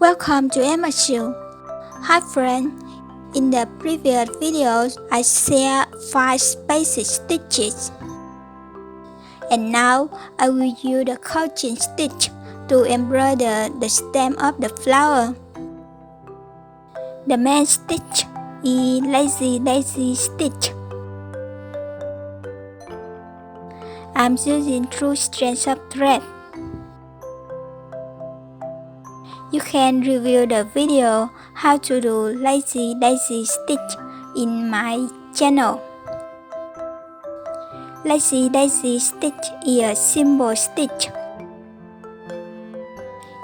Welcome to MSU. Hi friend, in the previous videos I shared 5 basic stitches. And now I will use the couching stitch to embroider the stem of the flower. The main stitch is lazy daisy stitch. I'm using 2 strands of thread. You can review the video how to do lazy daisy stitch in my channel. Lazy daisy stitch is a simple stitch.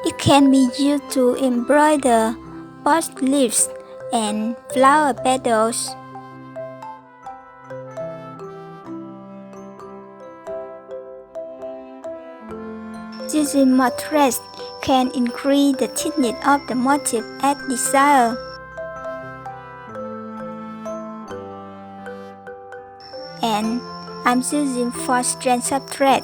It can be used to embroider both leaves and flower petals. Using more threads can increase the thickness of the motif as desired. And I'm using 4 strands of thread.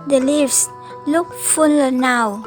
The leaves look fuller now.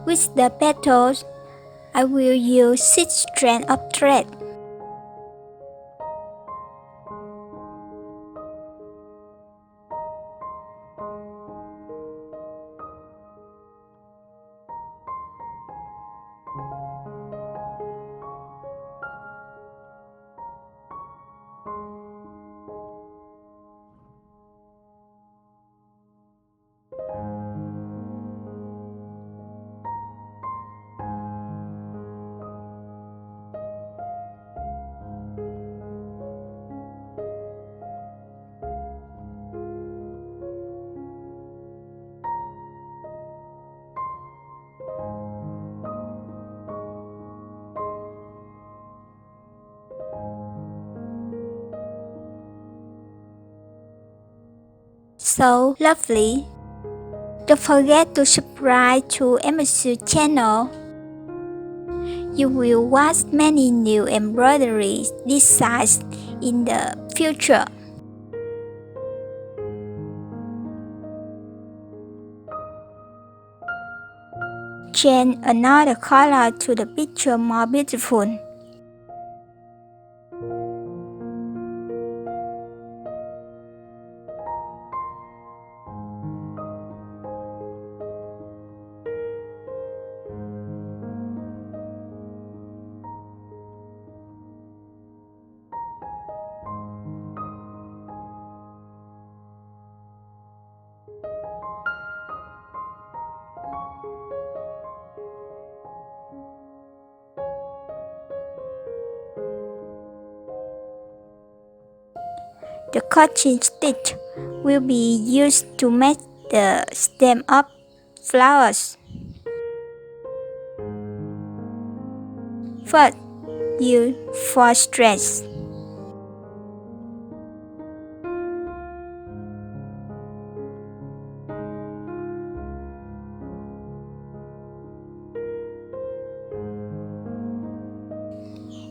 With the petals, I will use 6 strands of thread. So lovely! Don't forget to subscribe to MSU channel. You will watch many new embroidery designs in the future. Change another color to the picture more beautiful. The couching stitch will be used to make the stem of flowers. First, use 4 strands.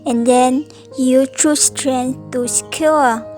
And then use 2 strands to secure.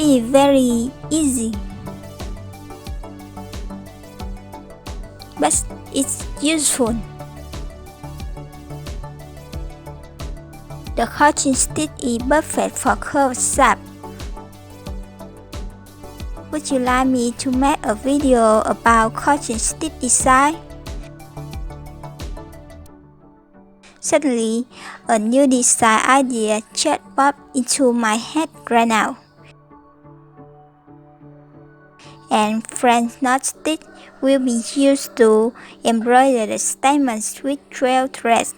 is very easy, but it's useful. The coaching stick is perfect for curved shape. Would you like me to make a video about coaching stick design? Suddenly, a new design idea just popped into my head right now. And French knot stick will be used to embroider the statements with trail threads.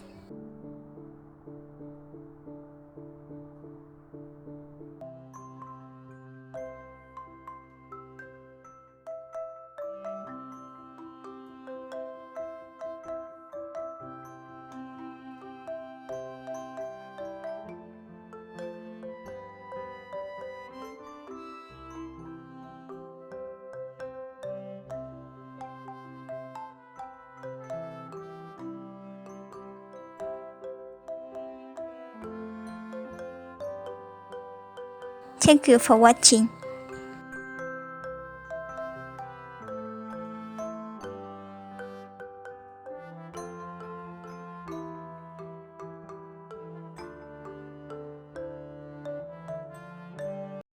Thank you for watching.